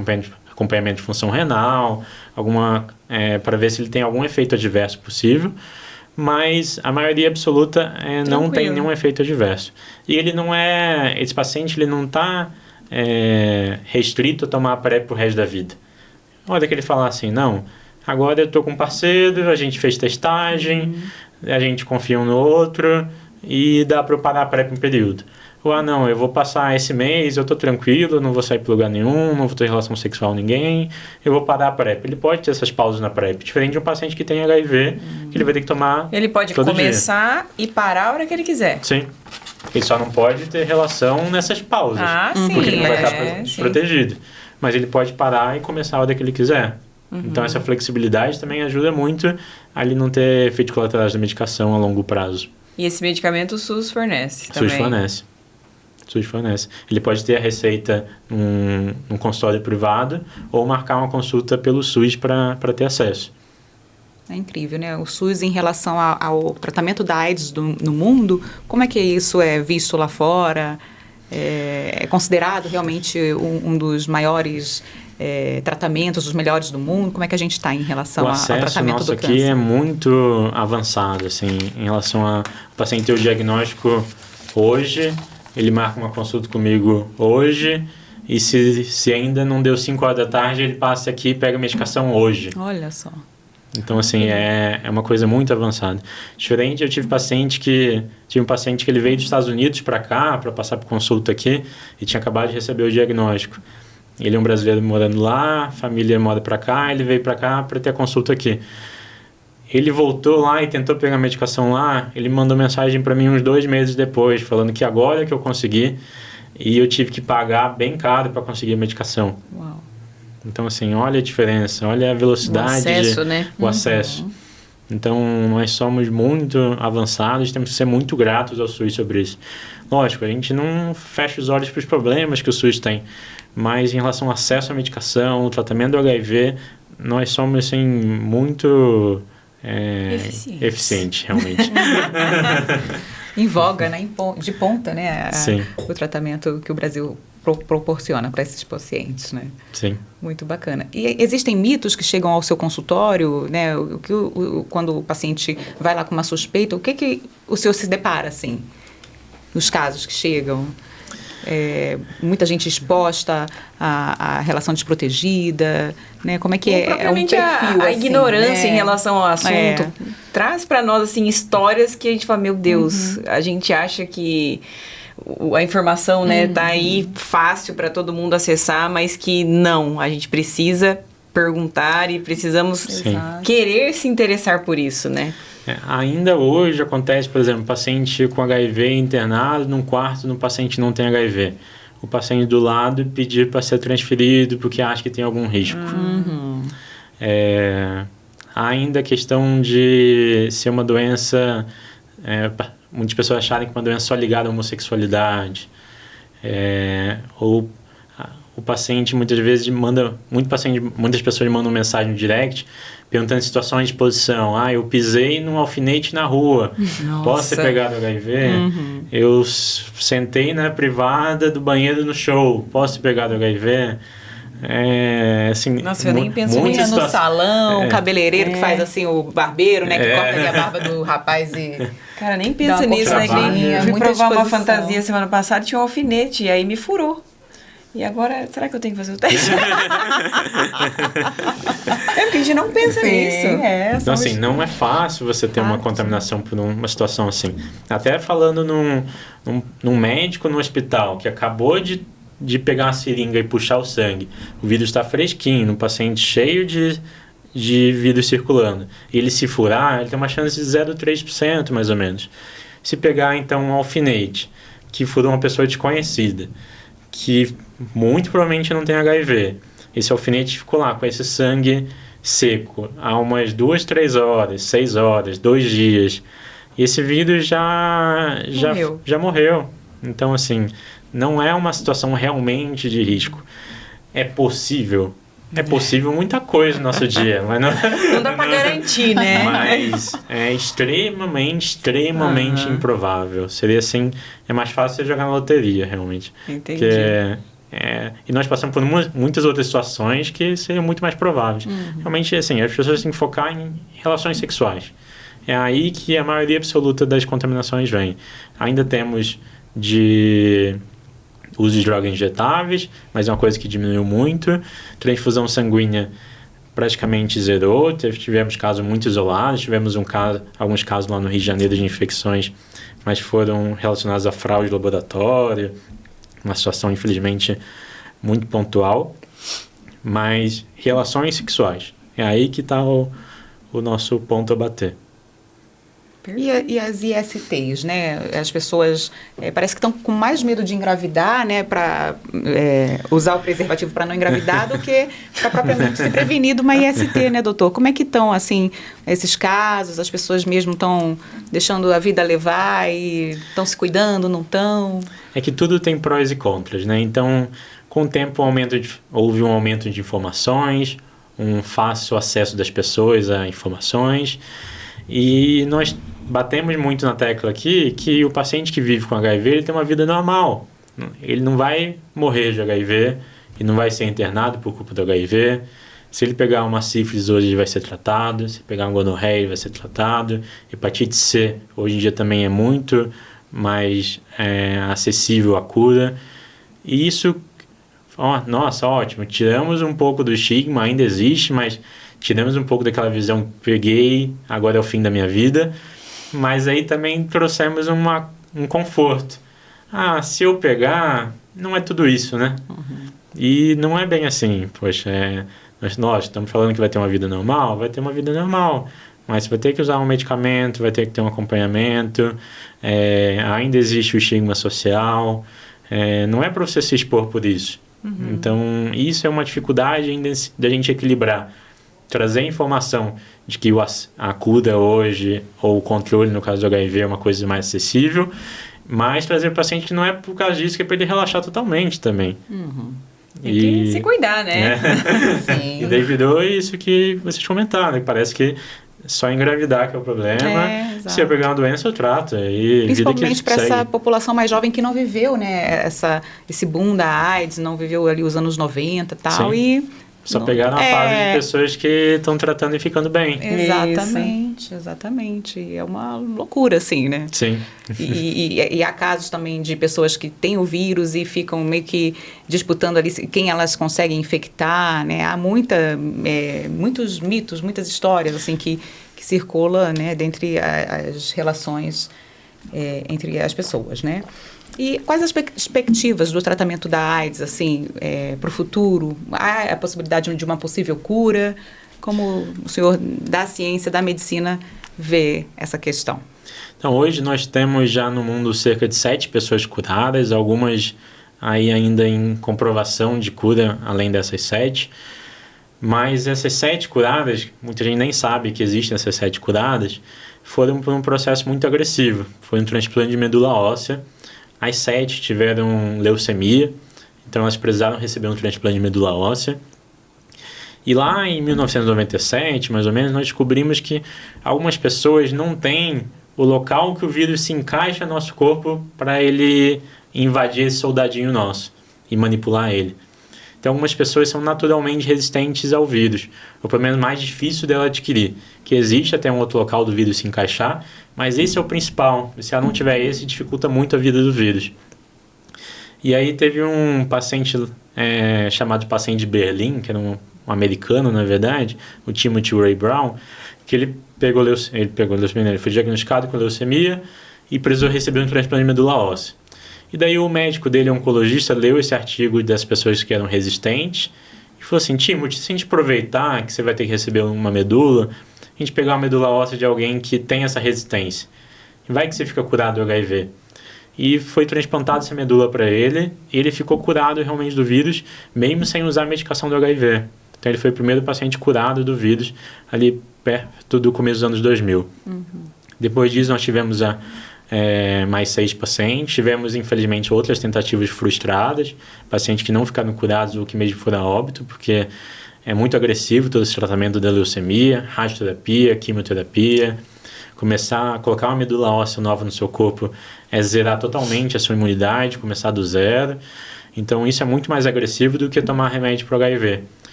acompanhamento de função renal, para ver se ele tem algum efeito adverso possível, mas a maioria absoluta não tem nenhum efeito adverso. E esse paciente ele não está restrito a tomar a PrEP pro resto da vida. Na hora que ele falar assim, não, agora eu estou com um parceiro, a gente fez testagem, a gente confia um no outro e dá para eu parar a PrEP um período. Ou, não, eu vou passar esse mês, eu estou tranquilo, não vou sair para lugar nenhum, não vou ter relação sexual com ninguém, eu vou parar a PrEP. Ele pode ter essas pausas na PrEP, diferente de um paciente que tem HIV, que ele vai ter que tomar Ele pode começar e parar a hora que ele quiser. Sim. Ele só não pode ter relação nessas pausas, sim, porque ele vai estar protegido. Mas ele pode parar e começar a hora que ele quiser. Então, essa flexibilidade também ajuda muito a ele não ter efeitos colaterais da medicação a longo prazo. E esse medicamento o SUS fornece também? SUS fornece. Ele pode ter a receita num consultório privado ou marcar uma consulta pelo SUS para ter acesso. É incrível, né? O SUS, em relação ao tratamento da AIDS no mundo, como é que isso é visto lá fora? É considerado realmente um dos maiores tratamentos, os melhores do mundo? Como é que a gente está em relação ao tratamento do câncer? O acesso nosso aqui é muito avançado, assim, em relação a o paciente ter o diagnóstico hoje, ele marca uma consulta comigo hoje, e se ainda não deu 5 horas da tarde, ele passa aqui e pega a medicação hoje. Olha só. Então, assim, é uma coisa muito avançada. Diferente, eu tive um paciente que ele veio dos Estados Unidos para cá, para passar por consulta aqui, e tinha acabado de receber o diagnóstico. Ele é um brasileiro morando lá, a família mora para cá, ele veio para cá para ter a consulta aqui. Ele voltou lá e tentou pegar a medicação lá, ele mandou mensagem para mim uns 2 meses depois, falando que agora que eu consegui, e eu tive que pagar bem caro para conseguir a medicação. Uau. Então, assim, olha a diferença, olha a velocidade. O acesso, né? O acesso. Então, nós somos muito avançados, temos que ser muito gratos ao SUS sobre isso. Lógico, a gente não fecha os olhos para os problemas que o SUS tem, mas em relação ao acesso à medicação, o tratamento do HIV, nós somos, assim, muito eficientes, realmente. Em voga, né? De ponta, né? Sim. O tratamento que o Brasil proporciona para esses pacientes, né? Sim. Muito bacana. E existem mitos que chegam ao seu consultório, né? Quando o paciente vai lá com uma suspeita, o que o senhor se depara, assim, nos casos que chegam? Muita gente exposta à relação desprotegida, né? Como é que é um perfil, a assim, ignorância, né? em relação ao assunto traz para nós, assim, histórias que a gente fala, meu Deus, a gente acha que a informação, né, tá aí fácil para todo mundo acessar, mas que não, a gente precisa perguntar e precisamos querer se interessar por isso, né? Ainda hoje acontece, por exemplo, paciente com HIV internado num quarto, no paciente não tem HIV. O paciente do lado pedir para ser transferido porque acha que tem algum risco. Ainda a questão de ser uma doença... muitas pessoas acharem que é uma doença só ligada à homossexualidade. Ou o paciente muitas vezes muitas pessoas mandam mensagem no direct perguntando situações de exposição. Eu pisei num alfinete na rua. Nossa. Posso ter pegado HIV? Eu sentei na privada do banheiro no show. Posso ter pegado HIV? Assim, nossa, eu nem penso Unha no salão, cabeleireiro que faz assim, o barbeiro, né? Que corta ali a barba do rapaz e... Cara, nem pensa nisso, né? Eu fui provar uma fantasia semana passada, tinha um alfinete, e aí me furou. E agora, será que eu tenho que fazer o teste? Porque a gente não pensa nisso. Então, assim, não é fácil você ter uma contaminação por uma situação assim. Até falando num médico no hospital que acabou de pegar uma seringa e puxar o sangue. O vírus está fresquinho, num paciente cheio de vírus circulando. E ele se furar, ele tem uma chance de 0,3% mais ou menos. Se pegar, então, um alfinete que furou uma pessoa desconhecida, que muito provavelmente não tem HIV. Esse alfinete ficou lá com esse sangue seco há umas 2, 3 horas, 6 horas, 2 dias. E esse vírus já morreu. Então, assim, não é uma situação realmente de risco. É possível. É possível muita coisa no nosso dia, mas não dá para garantir, né? Mas é extremamente improvável. Seria assim, é mais fácil você jogar na loteria, realmente. Entendi. E nós passamos por muitas outras situações que seriam muito mais prováveis. Realmente, assim, as pessoas têm que focar em relações sexuais. É aí que a maioria absoluta das contaminações vem. Ainda temos de uso de drogas injetáveis, mas é uma coisa que diminuiu muito. Transfusão sanguínea praticamente zerou. Tivemos casos muito isolados. Tivemos alguns casos lá no Rio de Janeiro de infecções, mas foram relacionados a fraude de laboratório. Uma situação, infelizmente, muito pontual. Mas relações sexuais. É aí que está o nosso ponto a bater. E as ISTs, né? As pessoas parece que estão com mais medo de engravidar, né? Para usar o preservativo para não engravidar do que para propriamente se prevenir de uma IST, né, doutor? Como é que estão, assim, esses casos? As pessoas mesmo estão deixando a vida levar e estão se cuidando, não estão? É que tudo tem prós e contras, né? Então, com o tempo, houve um aumento de informações, um fácil acesso das pessoas a informações. E nós batemos muito na tecla aqui que o paciente que vive com HIV ele tem uma vida normal. Ele não vai morrer de HIV e não vai ser internado por culpa do HIV. Se ele pegar uma sífilis hoje, ele vai ser tratado. Se pegar uma gonorreia, ele vai ser tratado. Hepatite C, hoje em dia também é muito mais acessível à cura. E isso, nossa, ótimo. Tiramos um pouco do estigma, ainda existe, mas tiramos um pouco daquela visão, peguei, agora é o fim da minha vida, mas aí também trouxemos um conforto. Se eu pegar, não é tudo isso, né? E não é bem assim, poxa, nós estamos falando que vai ter uma vida normal, vai ter uma vida normal, mas você vai ter que usar um medicamento, vai ter que ter um acompanhamento, ainda existe o estigma social, não é para você se expor por isso. Então, isso é uma dificuldade ainda da gente equilibrar, trazer informação de que a cura hoje, ou o controle, no caso do HIV, é uma coisa mais acessível, mas trazer o paciente que não é por causa disso, que é para ele relaxar totalmente também. Tem que se cuidar, né? Sim. E daí virou isso que vocês comentaram, né? Parece que só engravidar que é o problema. Se eu pegar uma doença, eu trato. E principalmente para essa população mais jovem que não viveu, né? Esse boom da AIDS, não viveu ali os anos 90 e tal. Sim. Só pegaram a fase de pessoas que estão tratando e ficando bem. Exatamente. É uma loucura, assim, né? Sim. E há casos também de pessoas que têm o vírus e ficam meio que disputando ali quem elas conseguem infectar, né? Há muitos mitos, muitas histórias, assim, que circulam, né? Dentre as relações entre as pessoas, né? E quais as perspectivas do tratamento da AIDS, assim, para o futuro? Há a possibilidade de uma possível cura? Como o senhor da ciência, da medicina, vê essa questão? Então, hoje nós temos já no mundo cerca de 7 pessoas curadas, algumas aí ainda em comprovação de cura, além dessas 7. Mas essas 7 curadas, muita gente nem sabe que existem essas 7 curadas, foram por um processo muito agressivo. Foi um transplante de medula óssea. As 7 tiveram leucemia, então elas precisaram receber um transplante de medula óssea. E lá em 1997, mais ou menos, nós descobrimos que algumas pessoas não têm o local que o vírus se encaixa no nosso corpo para ele invadir esse soldadinho nosso e manipular ele. Então, algumas pessoas são naturalmente resistentes ao vírus, ou pelo menos mais difícil dela adquirir, que existe até um outro local do vírus se encaixar, mas esse é o principal. Se ela não tiver esse, dificulta muito a vida do vírus. E aí teve um paciente chamado paciente de Berlim, que era um americano, na verdade, o Timothy Ray Brown, que ele pegou leucemia, ele foi diagnosticado com leucemia e precisou receber um transplante de medula óssea. E daí o médico dele, oncologista, leu esse artigo das pessoas que eram resistentes e falou assim: Timothy, se a gente aproveitar que você vai ter que receber uma medula, a gente pegar uma medula óssea de alguém que tem essa resistência, vai que você fica curado do HIV. E foi transplantada essa medula para ele, e ele ficou curado realmente do vírus, mesmo sem usar a medicação do HIV. Então ele foi o primeiro paciente curado do vírus ali perto do começo dos anos 2000. Depois disso nós tivemos mais 6 pacientes, tivemos infelizmente outras tentativas frustradas, pacientes que não ficaram curados ou que mesmo foram a óbito, porque é muito agressivo todo esse tratamento da leucemia, radioterapia, quimioterapia. Começar a colocar uma medula óssea nova no seu corpo é zerar totalmente a sua imunidade, começar do zero. Então isso é muito mais agressivo do que tomar remédio para o HIV.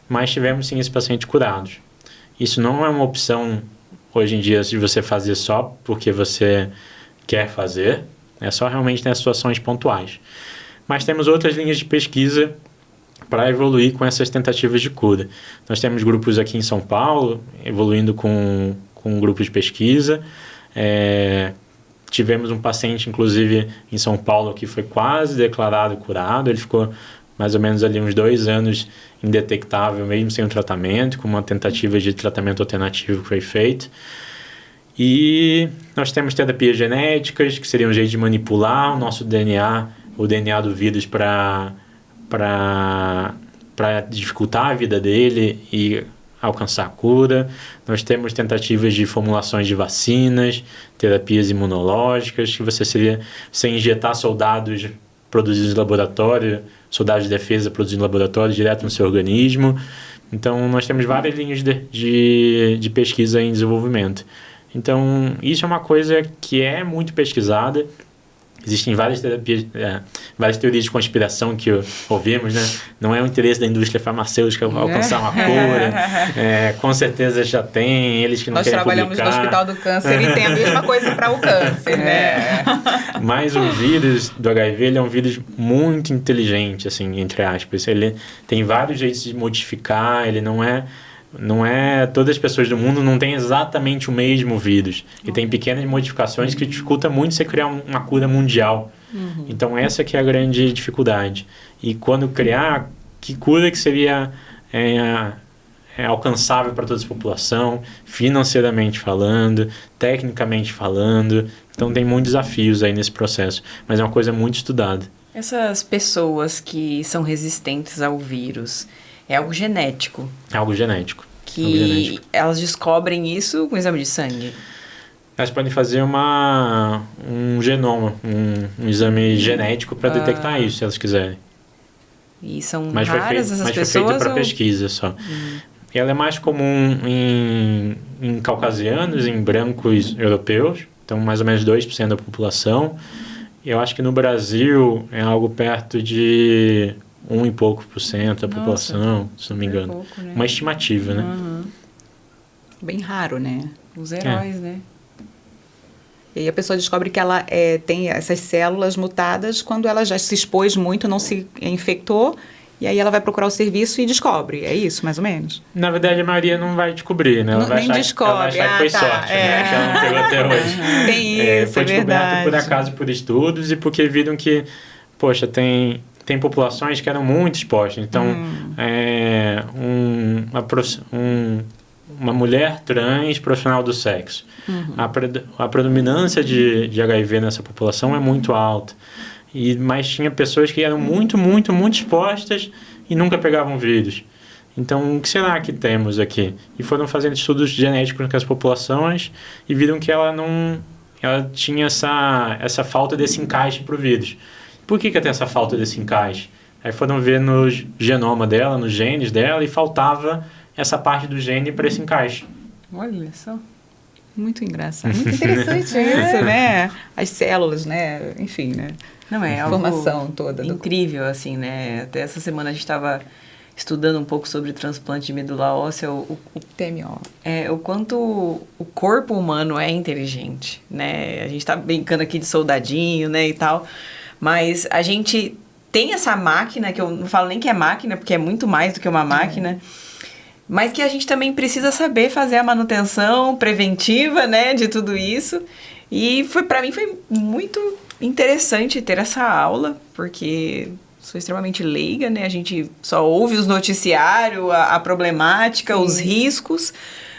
Mas tivemos sim esses pacientes curados. Isso não é uma opção hoje em dia de você fazer só porque você quer fazer, é só realmente nas situações pontuais. Mas temos outras linhas de pesquisa para evoluir com essas tentativas de cura. Nós temos grupos aqui em São Paulo, evoluindo com um grupo de pesquisa. Tivemos um paciente, inclusive, em São Paulo, que foi quase declarado curado. Ele ficou mais ou menos ali uns 2 anos indetectável, mesmo sem o tratamento, com uma tentativa de tratamento alternativo que foi feito. E nós temos terapias genéticas, que seriam um jeito de manipular o nosso DNA, o DNA do vírus para dificultar a vida dele e alcançar a cura. Nós temos tentativas de formulações de vacinas, terapias imunológicas, que você injetar soldados produzidos em laboratório, soldados de defesa produzidos em laboratório direto no seu organismo. Então, nós temos várias linhas de pesquisa em desenvolvimento. Então, isso é uma coisa que é muito pesquisada. Existem várias teorias de conspiração que ouvimos, né? Não é o interesse da indústria farmacêutica alcançar uma cura. Com certeza já tem, eles que não querem publicar. Nós trabalhamos no Hospital do Câncer e tem a mesma coisa para o câncer, né? Mas o vírus do HIV, ele é um vírus muito inteligente, assim, entre aspas. Ele tem vários jeitos de modificar, ele não é não é... Todas as pessoas do mundo não têm exatamente o mesmo vírus. E tem pequenas modificações que dificultam muito você criar uma cura mundial. Então, essa que é a grande dificuldade. E quando criar, que cura que seria alcançável para toda a população, financeiramente falando, tecnicamente falando. Então, tem muitos desafios aí nesse processo. Mas é uma coisa muito estudada. Essas pessoas que são resistentes ao vírus, é algo genético? É algo genético. Que elas descobrem isso com exame de sangue? Elas podem fazer um genoma, um exame genético para detectar isso, se elas quiserem. E são raras essas pessoas? Mas foi feito para pesquisa só. Ela é mais comum em caucasianos, em brancos europeus, então mais ou menos 2% da população. Eu acho que no Brasil é algo perto de 1 e pouco por cento da população, se não me engano. Pouco, né? Uma estimativa, né? Bem raro, né? Os heróis, né? E aí a pessoa descobre que ela tem essas células mutadas quando ela já se expôs muito, não se infectou, e aí ela vai procurar o serviço e descobre. É isso, mais ou menos? Na verdade, a maioria não vai descobrir, né? Ela vai nem achar, descobre. Ela vai achar que foi sorte, né? Que ela não pegou até hoje. Tem isso, foi descoberto verdade. por acaso, por estudos, e porque viram que, poxa, tem populações que eram muito expostas. Então, uma mulher trans profissional do sexo. A predominância de HIV nessa população é muito alta. Mas tinha pessoas que eram muito, muito, muito expostas e nunca pegavam vírus. Então, o que será que temos aqui? E foram fazendo estudos genéticos com as populações e viram que ela tinha essa falta desse encaixe para o vírus. Por que tem essa falta desse encaixe? Aí foram ver no genoma dela, nos genes dela, e faltava essa parte do gene para esse encaixe. Olha só. Muito engraçado. Muito interessante isso, né? As células, né? Enfim, né? Não, é a informação toda. Incrível, assim, né? Até essa semana a gente estava estudando um pouco sobre transplante de medula óssea, o TMO. O quanto o corpo humano é inteligente, né? A gente está brincando aqui de soldadinho, né, e tal, mas a gente tem essa máquina, que eu não falo nem que é máquina, porque é muito mais do que uma máquina, mas que a gente também precisa saber fazer a manutenção preventiva, né, de tudo isso. E para mim foi muito interessante ter essa aula, porque sou extremamente leiga, né? A gente só ouve os noticiários, a problemática, os riscos,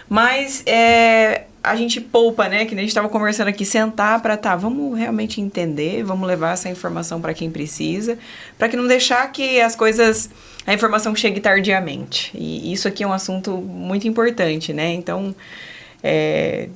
mas a gente poupa, né? Que nem a gente estava conversando aqui, sentar para vamos realmente entender, vamos levar essa informação para quem precisa, para que não deixar que a informação chegue tardiamente. E isso aqui é um assunto muito importante, né? Então,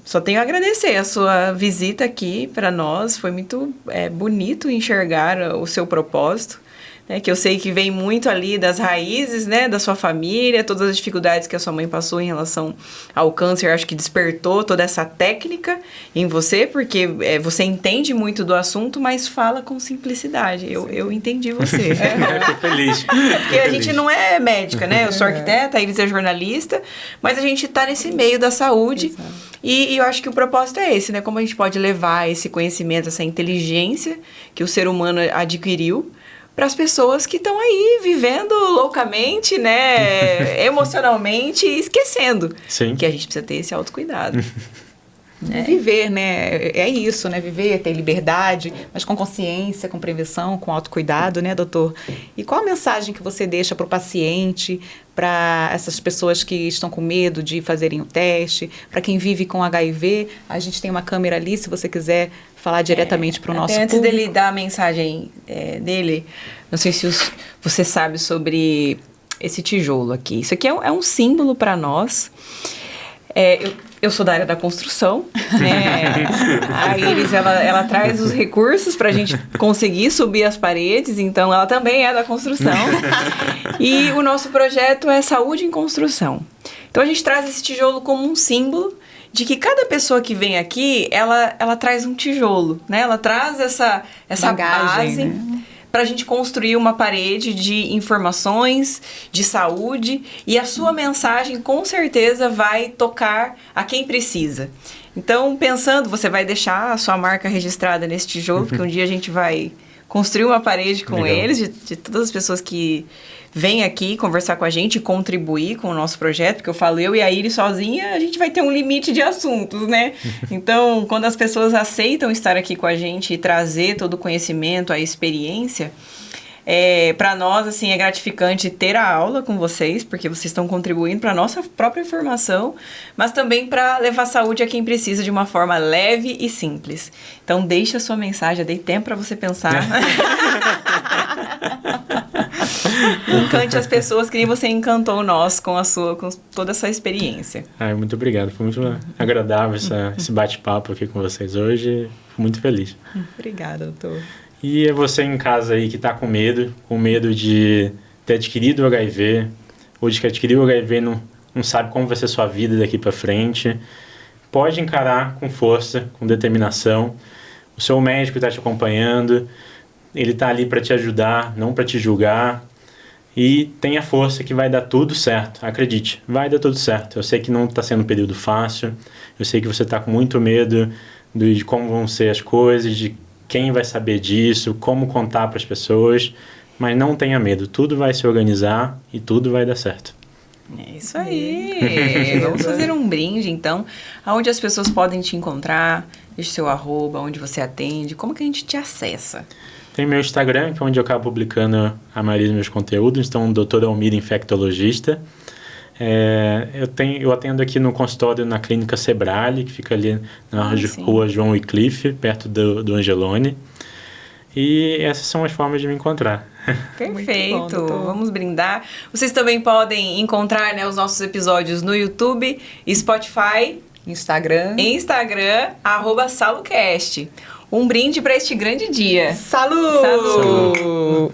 só tenho a agradecer a sua visita aqui para nós. Foi muito bonito enxergar o seu propósito, né, que eu sei que vem muito ali das raízes, né, da sua família, todas as dificuldades que a sua mãe passou em relação ao câncer. Acho que despertou toda essa técnica em você, porque você entende muito do assunto, mas fala com simplicidade. Eu entendi você. Fico feliz. Porque a gente não é médica, né? Eu sou arquiteta, a Iris é jornalista, mas a gente está nesse meio da saúde. E eu acho que o propósito é esse, né? Como a gente pode levar esse conhecimento, essa inteligência que o ser humano adquiriu para as pessoas que estão aí vivendo loucamente, né? Emocionalmente, esquecendo que a gente precisa ter esse autocuidado. Viver, né? É isso, né? Viver, ter liberdade, mas com consciência, com prevenção, com autocuidado, né, doutor? E qual a mensagem que você deixa para o paciente, para essas pessoas que estão com medo de fazerem o teste, para quem vive com HIV? A gente tem uma câmera ali, se você quiser falar diretamente para o nosso antes público. Dele dar a mensagem dele, não sei se você sabe sobre esse tijolo aqui. Isso aqui é um símbolo para nós. Eu sou da área da construção, né? A Iris, ela traz os recursos para a gente conseguir subir as paredes, então ela também é da construção. E o nosso projeto é Saúde em Construção. Então a gente traz esse tijolo como um símbolo de que cada pessoa que vem aqui, ela traz um tijolo, né? Ela traz essa bagagem, base, né, para a gente construir uma parede de informações, de saúde, e a sua mensagem com certeza vai tocar a quem precisa. Então, pensando, você vai deixar a sua marca registrada nesse tijolo, porque um dia a gente vai construir uma parede com eles, de todas as pessoas que vem aqui conversar com a gente e contribuir com o nosso projeto, porque eu falo, eu e a Iris sozinha, a gente vai ter um limite de assuntos, né? Então, quando as pessoas aceitam estar aqui com a gente e trazer todo o conhecimento, a experiência, para nós, assim, é gratificante ter a aula com vocês, porque vocês estão contribuindo para a nossa própria formação, mas também para levar saúde a quem precisa de uma forma leve e simples. Então, deixa a sua mensagem, eu dei tempo para você pensar. Encante as pessoas que nem você encantou nós com toda essa experiência. Muito obrigado, foi muito agradável esse bate-papo aqui com vocês hoje, fico muito feliz. Obrigada, doutor. E é você em casa aí que está com medo de ter adquirido o HIV, ou de que adquiriu o HIV e não sabe como vai ser sua vida daqui para frente, pode encarar com força, com determinação. O seu médico está te acompanhando, ele está ali para te ajudar, não para te julgar. E tenha força que vai dar tudo certo, acredite, vai dar tudo certo. Eu sei que não está sendo um período fácil, eu sei que você está com muito medo de como vão ser as coisas, de quem vai saber disso, como contar para as pessoas, mas não tenha medo, tudo vai se organizar e tudo vai dar certo. É isso aí, vamos fazer um brinde então, aonde as pessoas podem te encontrar, deixa o seu @, onde você atende, como que a gente te acessa? Tem meu Instagram, que é onde eu acabo publicando a maioria dos meus conteúdos. Então, Dr. Almir, infectologista. Eu atendo aqui no consultório na Clínica Sebrale, que fica ali na rua João Wycliffe, perto do Angelone. E essas são as formas de me encontrar. Perfeito, bom, vamos brindar. Vocês também podem encontrar, né, os nossos episódios no YouTube, Spotify, Instagram, @SaluCast. Um brinde para este grande dia. Salu! Salu!